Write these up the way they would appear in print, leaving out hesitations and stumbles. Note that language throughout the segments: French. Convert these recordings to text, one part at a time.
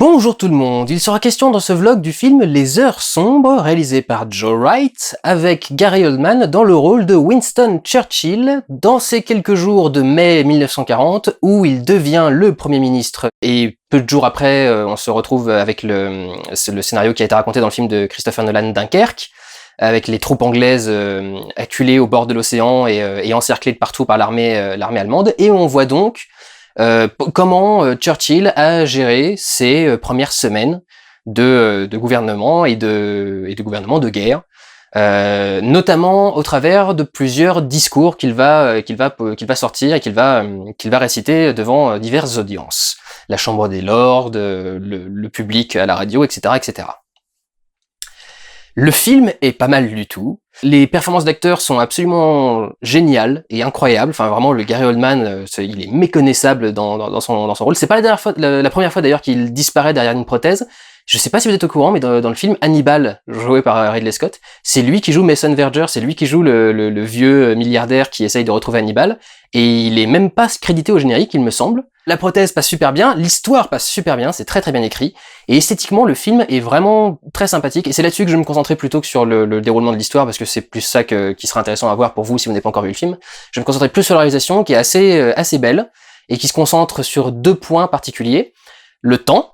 Bonjour tout le monde, il sera question dans ce vlog du film Les Heures Sombres, réalisé par Joe Wright, avec Gary Oldman dans le rôle de Winston Churchill, dans ces quelques jours de mai 1940, où il devient le Premier ministre, et peu de jours après, on se retrouve avec le scénario qui a été raconté dans le film de Christopher Nolan, Dunkerque, avec les troupes anglaises acculées au bord de l'océan et encerclées de partout par l'armée allemande, et on voit donc comment Churchill a géré ses premières semaines de gouvernement et de gouvernement de guerre, notamment au travers de plusieurs discours qu'il va sortir et qu'il va réciter devant diverses audiences, la Chambre des Lords, le public à la radio, etc., etc. Le film est pas mal du tout. Les performances d'acteurs sont absolument géniales et incroyables. Enfin, vraiment, le Gary Oldman, il est méconnaissable dans son rôle. C'est pas la première fois d'ailleurs qu'il disparaît derrière une prothèse. Je sais pas si vous êtes au courant, mais dans le film Hannibal, joué par Ridley Scott, c'est lui qui joue Mason Verger, c'est lui qui joue le vieux milliardaire qui essaye de retrouver Hannibal, et il est même pas crédité au générique, il me semble. La prothèse passe super bien, l'histoire passe super bien, c'est très très bien écrit, et esthétiquement le film est vraiment très sympathique, et c'est là-dessus que je vais me concentrer plutôt que sur le déroulement de l'histoire, parce que c'est plus ça qui sera intéressant à voir pour vous si vous n'avez pas encore vu le film. Je vais me concentrer plus sur la réalisation, qui est assez belle, et qui se concentre sur deux points particuliers. Le temps,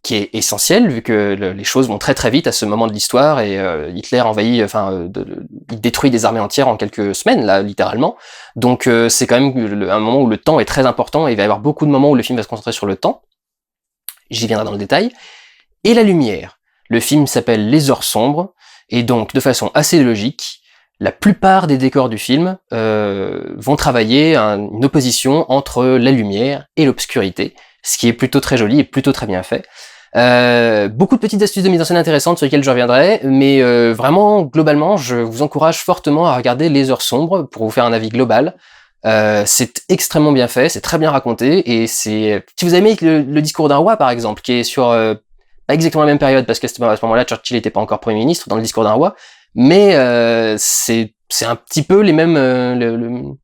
qui est essentiel, vu que les choses vont très très vite à ce moment de l'histoire, et Hitler envahit, il détruit des armées entières en quelques semaines, là, littéralement. Donc c'est quand même un moment où le temps est très important, et il va y avoir beaucoup de moments où le film va se concentrer sur le temps. J'y viendrai dans le détail. Et la lumière. Le film s'appelle Les Heures Sombres, et donc, de façon assez logique, la plupart des décors du film vont travailler une opposition entre la lumière et l'obscurité, ce qui est plutôt très joli et plutôt très bien fait. Beaucoup de petites astuces de mise en scène intéressantes sur lesquelles je reviendrai, mais vraiment, globalement, je vous encourage fortement à regarder Les Heures Sombres pour vous faire un avis global. C'est extrêmement bien fait, c'est très bien raconté, et si vous aimez le discours d'un roi, par exemple, qui est sur pas exactement la même période, parce qu'à ce moment-là, Churchill n'était pas encore Premier ministre dans le discours d'un roi, mais c'est un petit peu les mêmes...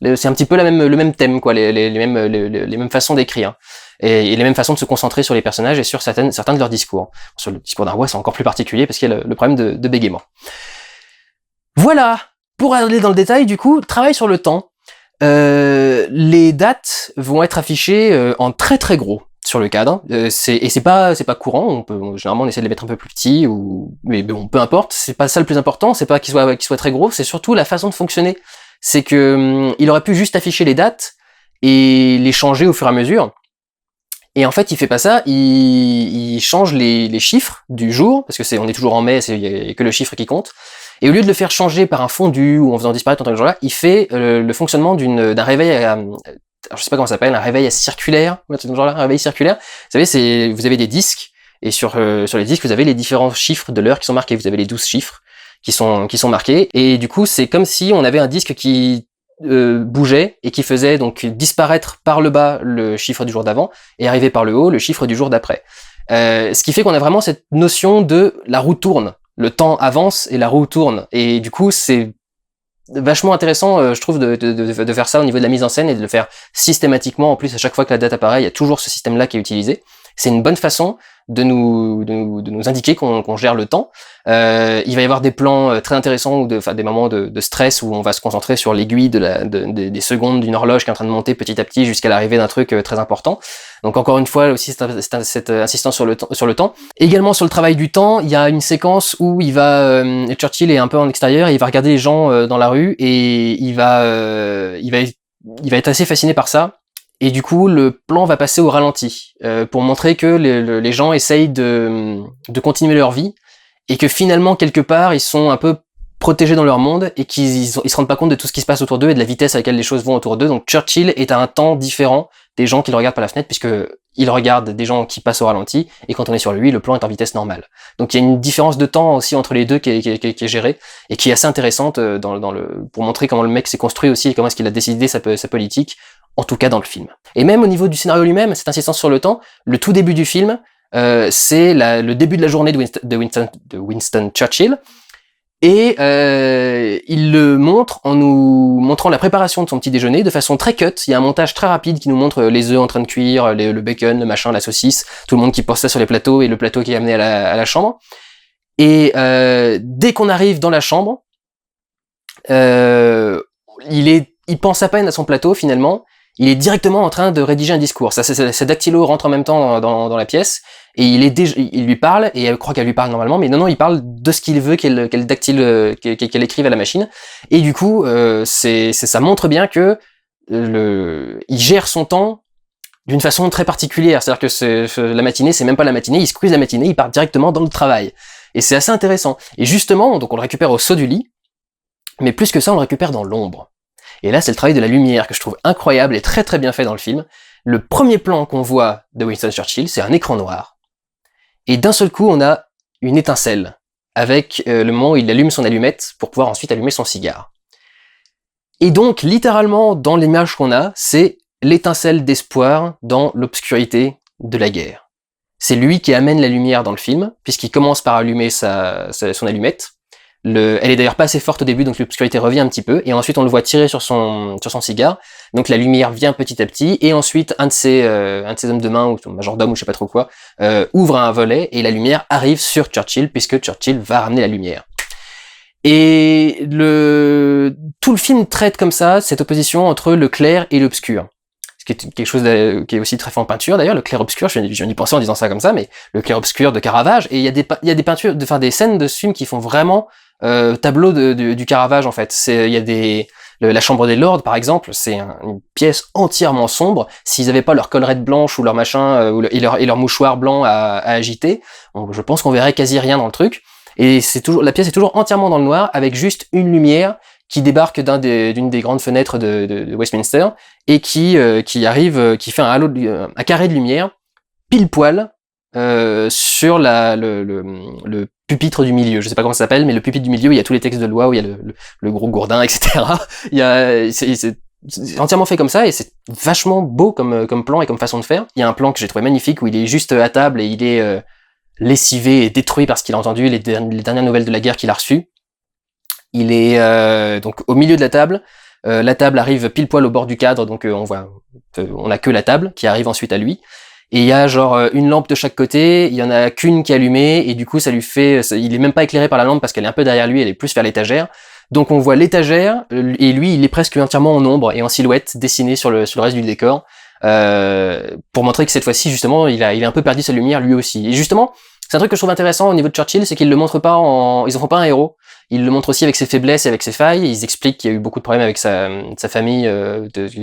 c'est un petit peu le même thème, quoi, les mêmes façons d'écrire, et les mêmes façons de se concentrer sur les personnages et sur certains de leurs discours. Sur le discours d'un roi, c'est encore plus particulier parce qu'il y a le problème de bégaiement. Voilà. Pour aller dans le détail, du coup, travail sur le temps. Les dates vont être affichées en très très gros sur le cadre. C'est pas courant. Généralement on essaie de les mettre un peu plus petits, mais bon, peu importe. C'est pas ça le plus important. C'est pas qu'ils soient très gros. C'est surtout la façon de fonctionner. C'est que il aurait pu juste afficher les dates et les changer au fur et à mesure. Et en fait, il fait pas ça, il change les chiffres du jour, parce que on est toujours en mai, il y a que le chiffre qui compte. Et au lieu de le faire changer par un fondu ou en faisant disparaître en tant que jour-là, il fait le fonctionnement d'un réveil je sais pas comment ça s'appelle, un réveil circulaire, un réveil circulaire. Vous savez, vous avez des disques, et sur les disques, vous avez les différents chiffres de l'heure qui sont marqués. Vous avez les 12 chiffres qui sont marqués, et du coup c'est comme si on avait un disque qui bougeait et qui faisait donc disparaître par le bas le chiffre du jour d'avant et arriver par le haut le chiffre du jour d'après. Ce qui fait qu'on a vraiment cette notion de la roue tourne, le temps avance et la roue tourne, et du coup c'est vachement intéressant, je trouve, de faire ça au niveau de la mise en scène et de le faire systématiquement. En plus, à chaque fois que la date apparaît, il y a toujours ce système-là qui est utilisé. C'est une bonne façon de nous indiquer qu'on gère le temps. Il va y avoir des plans très intéressants, ou des moments de stress où on va se concentrer sur l'aiguille des secondes d'une horloge qui est en train de monter petit à petit jusqu'à l'arrivée d'un truc très important. Donc encore une fois aussi cette insistance sur le temps. Également sur le travail du temps, il y a une séquence où Churchill est un peu en extérieur, et il va regarder les gens dans la rue, et il va être assez fasciné par ça. Et du coup, le plan va passer au ralenti, pour montrer que les gens essayent de continuer leur vie, et que finalement, quelque part, ils sont un peu protégés dans leur monde, et qu'ils se rendent pas compte de tout ce qui se passe autour d'eux et de la vitesse à laquelle les choses vont autour d'eux. Donc Churchill est à un temps différent des gens qui le regardent par la fenêtre, puisque il regarde des gens qui passent au ralenti, et quand on est sur lui, le plan est en vitesse normale. Donc il y a une différence de temps aussi entre les deux qui est gérée, et qui est assez intéressante pour montrer comment le mec s'est construit aussi, et comment est-ce qu'il a décidé sa politique, en tout cas dans le film. Et même au niveau du scénario lui-même, cette insistance sur le temps, le tout début du film, c'est le début de la journée de Winston Churchill, Et il le montre en nous montrant la préparation de son petit déjeuner de façon très cut. Il y a un montage très rapide qui nous montre les œufs en train de cuire, le bacon, le machin, la saucisse, tout le monde qui pose ça sur les plateaux et le plateau qui est amené à la chambre. Et dès qu'on arrive dans la chambre, il pense à peine à son plateau finalement. Il est directement en train de rédiger un discours. Sa dactylo rentre en même temps dans la pièce et il lui parle et elle croit qu'elle lui parle normalement, mais non, il parle de ce qu'il veut qu'elle écrive à la machine. Et du coup, ça montre bien que il gère son temps d'une façon très particulière. C'est-à-dire que la matinée, c'est même pas la matinée, il squeeze la matinée, il part directement dans le travail. Et c'est assez intéressant. Et justement, donc on le récupère au saut du lit, mais plus que ça, on le récupère dans l'ombre. Et là, c'est le travail de la lumière que je trouve incroyable et très très bien fait dans le film. Le premier plan qu'on voit de Winston Churchill, c'est un écran noir. Et d'un seul coup, on a une étincelle, avec le moment où il allume son allumette pour pouvoir ensuite allumer son cigare. Et donc, littéralement, dans l'image qu'on a, c'est l'étincelle d'espoir dans l'obscurité de la guerre. C'est lui qui amène la lumière dans le film, puisqu'il commence par allumer son allumette. Elle est d'ailleurs pas assez forte au début, donc l'obscurité revient un petit peu, et ensuite on le voit tirer sur son cigare, donc la lumière vient petit à petit, et ensuite un de ses hommes de main, ou son majordome, ou je sais pas trop quoi, ouvre un volet, et la lumière arrive sur Churchill, puisque Churchill va ramener la lumière. Et tout le film traite comme ça, cette opposition entre le clair et l'obscur. Ce qui est quelque chose qui est aussi très fait en peinture d'ailleurs, le clair-obscur, je viens d'y penser en disant ça comme ça, mais le clair-obscur de Caravage, et il y a des peintures, des scènes de ce film qui font vraiment tableau du Caravage en fait. Il y a la chambre des lords par exemple, c'est une pièce entièrement sombre. S'ils avaient pas leur collerette blanche ou leur machin et leur mouchoir blanc à agiter, je pense qu'on verrait quasi rien dans le truc. Et la pièce est toujours entièrement dans le noir avec juste une lumière qui débarque d'une des grandes fenêtres de Westminster et qui arrive, qui fait un carré de lumière pile poil sur le pupitre du milieu. Je sais pas comment ça s'appelle, mais le pupitre du milieu, il y a tous les textes de loi où il y a le gros gourdin, etc. C'est entièrement fait comme ça et c'est vachement beau comme plan et comme façon de faire. Il y a un plan que j'ai trouvé magnifique où il est juste à table et il est lessivé et détruit parce qu'il a entendu les dernières nouvelles de la guerre qu'il a reçues. Il est donc au milieu de la table. La table arrive pile poil au bord du cadre, donc on a que la table qui arrive ensuite à lui. Et il y a genre une lampe de chaque côté, il y en a qu'une qui est allumée, et du coup ça lui fait... il est même pas éclairé par la lampe parce qu'elle est un peu derrière lui, elle est plus vers l'étagère. Donc on voit l'étagère, et lui il est presque entièrement en ombre et en silhouette dessinée sur le reste du décor, pour montrer que cette fois-ci justement il a un peu perdu sa lumière lui aussi. Et justement, c'est un truc que je trouve intéressant au niveau de Churchill, c'est qu'ils le montrent pas ils en font pas un héros. Ils le montrent aussi avec ses faiblesses et avec ses failles. Ils expliquent qu'il y a eu beaucoup de problèmes avec sa famille,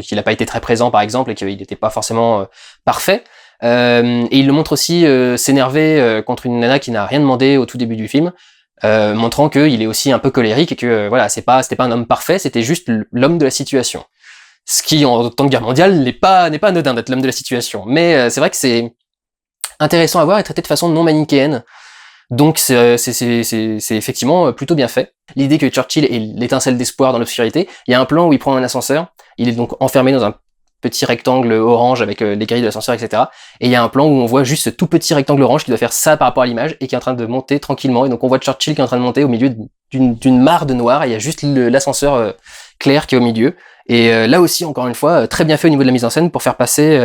qu'il n'a pas été très présent par exemple, et qu'il n'était pas forcément parfait. Et il le montre aussi s'énerver contre une nana qui n'a rien demandé au tout début du film, montrant qu'il est aussi un peu colérique et que voilà, c'était pas un homme parfait, c'était juste l'homme de la situation. Ce qui, en temps de guerre mondiale, n'est pas anodin d'être l'homme de la situation. Mais c'est vrai que c'est intéressant à voir et traité de façon non manichéenne. Donc c'est effectivement plutôt bien fait. L'idée que Churchill est l'étincelle d'espoir dans l'obscurité. Il y a un plan où il prend un ascenseur, il est donc enfermé dans un petit rectangle orange avec les grilles de l'ascenseur, etc. Et il y a un plan où on voit juste ce tout petit rectangle orange qui doit faire ça par rapport à l'image et qui est en train de monter tranquillement. Et donc on voit Churchill qui est en train de monter au milieu d'une mare de noir et il y a juste l'ascenseur clair qui est au milieu. Et là aussi, encore une fois, très bien fait au niveau de la mise en scène pour faire passer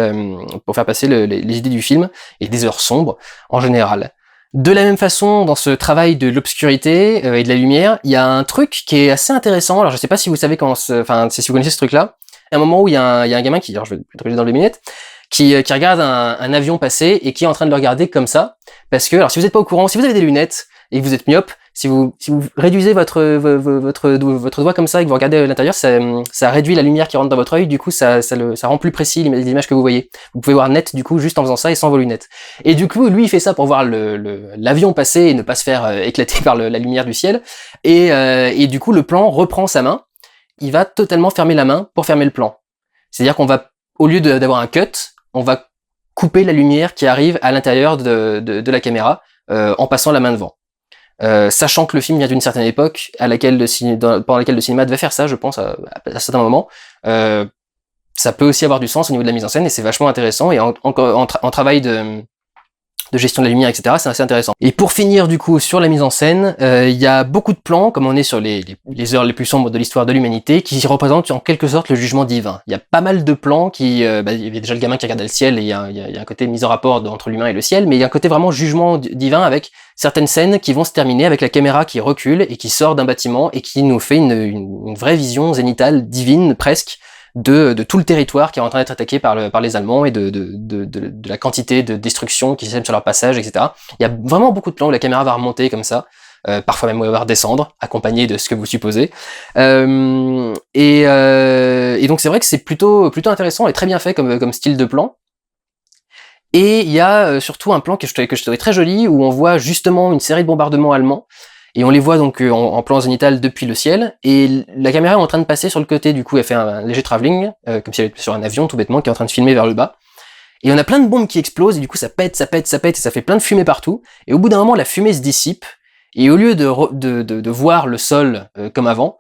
les idées du film et des heures sombres en général. De la même façon, dans ce travail de l'obscurité et de la lumière, il y a un truc qui est assez intéressant. Alors je sais pas si vous savez si vous connaissez ce truc-là. À un moment où il y a un gamin qui, alors je vais le trouver dans les lunettes, qui regarde un avion passer et qui est en train de le regarder comme ça, parce que, alors si vous n'êtes pas au courant, si vous avez des lunettes et que vous êtes myope, si vous réduisez votre doigt comme ça et que vous regardez l'intérieur, ça réduit la lumière qui rentre dans votre œil, du coup ça rend plus précis les images que vous voyez. Vous pouvez voir net du coup juste en faisant ça et sans vos lunettes. Et du coup lui il fait ça pour voir l'avion passer et ne pas se faire éclater par la lumière du ciel. Et du coup le plan reprend sa main, il va totalement fermer la main pour fermer le plan. C'est-à-dire qu'on va, au lieu d'avoir un cut, on va couper la lumière qui arrive à l'intérieur de la caméra en passant la main devant. Sachant que le film vient d'une certaine époque pendant laquelle le cinéma devait faire ça, je pense, à certains moments, ça peut aussi avoir du sens au niveau de la mise en scène et c'est vachement intéressant. Et en travail de de gestion de la lumière, etc. C'est assez intéressant. Et pour finir du coup sur la mise en scène, il y a beaucoup de plans, comme on est sur les heures les plus sombres de l'histoire de l'humanité, qui représentent en quelque sorte le jugement divin. Il y a pas mal de plans qui, il y avait déjà le gamin qui regardait le ciel, et il y a un côté mise en rapport entre l'humain et le ciel, mais il y a un côté vraiment jugement divin avec certaines scènes qui vont se terminer avec la caméra qui recule et qui sort d'un bâtiment et qui nous fait une vraie vision zénitale, divine presque, de tout le territoire qui est en train d'être attaqué par les Allemands et de la quantité de destruction qui sème sur leur passage, etc. Il y a vraiment beaucoup de plans où la caméra va remonter comme ça, parfois même va redescendre, accompagné de ce que vous supposez. Et donc c'est vrai que c'est plutôt intéressant et très bien fait comme style de plan. Et il y a surtout un plan que je trouvais très joli, où on voit justement une série de bombardements allemands, et on les voit donc en plan zénital depuis le ciel, et la caméra est en train de passer sur le côté, du coup elle fait un léger travelling, comme si elle était sur un avion tout bêtement, qui est en train de filmer vers le bas. Et on a plein de bombes qui explosent, et du coup ça pète, et ça fait plein de fumée partout, et au bout d'un moment la fumée se dissipe, et au lieu de voir le sol comme avant,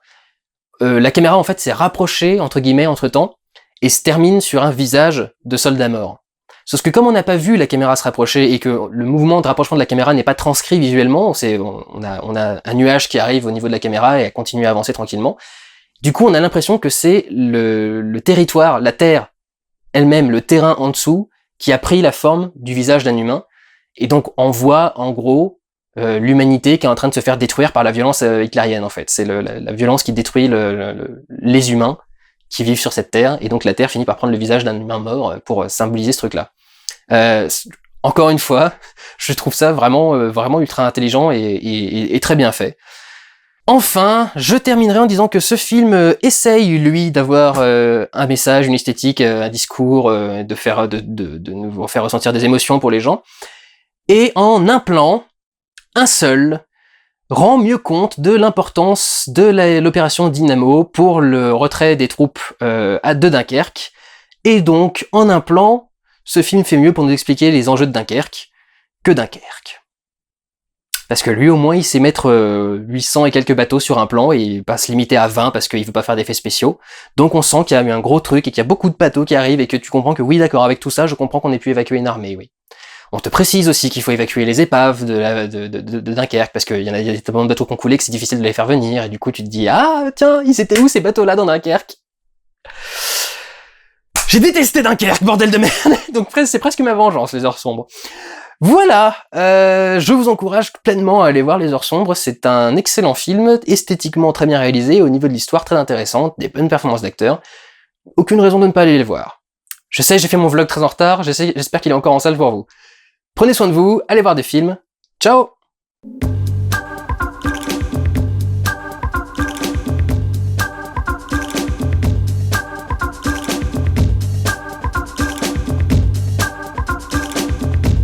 la caméra en fait s'est rapprochée, entre guillemets, entre temps, et se termine sur un visage de soldat mort. Sauf que comme on n'a pas vu la caméra se rapprocher et que le mouvement de rapprochement de la caméra n'est pas transcrit visuellement, on a un nuage qui arrive au niveau de la caméra et elle continue à avancer tranquillement. Du coup, on a l'impression que c'est le territoire, la terre elle-même, le terrain en dessous, qui a pris la forme du visage d'un humain. Et donc, on voit en gros l'humanité qui est en train de se faire détruire par la violence hitlérienne en fait. C'est la violence qui détruit les humains qui vivent sur cette terre, et donc la terre finit par prendre le visage d'un humain mort pour symboliser ce truc-là. Encore une fois, je trouve ça vraiment ultra intelligent et très bien fait. Enfin, je terminerai en disant que ce film essaye, lui, d'avoir un message, une esthétique, un discours, de nous faire ressentir des émotions pour les gens. Et en un plan, un seul, rend mieux compte de l'importance de l'opération Dynamo pour le retrait des troupes de Dunkerque. Et donc, en un plan, ce film fait mieux pour nous expliquer les enjeux de Dunkerque que Dunkerque. Parce que lui, au moins, il sait mettre 800 et quelques bateaux sur un plan et pas se limiter à 20 parce qu'il veut pas faire d'effets spéciaux. Donc on sent qu'il y a eu un gros truc et qu'il y a beaucoup de bateaux qui arrivent et que tu comprends que oui, d'accord, avec tout ça, je comprends qu'on ait pu évacuer une armée, oui. On te précise aussi qu'il faut évacuer les épaves de Dunkerque, parce qu'il y a tellement de bateaux qui ont coulé que c'est difficile de les faire venir, et du coup tu te dis « Ah, tiens, ils étaient où ces bateaux-là dans Dunkerque ?» J'ai détesté Dunkerque, bordel de merde. Donc c'est presque ma vengeance, les heures sombres. Voilà, je vous encourage pleinement à aller voir Les Heures Sombres, c'est un excellent film, esthétiquement très bien réalisé, au niveau de l'histoire très intéressante, des bonnes performances d'acteurs. Aucune raison de ne pas aller les voir. Je sais, j'ai fait mon vlog très en retard, j'espère qu'il est encore en salle pour vous. Prenez soin de vous, allez voir des films. Ciao!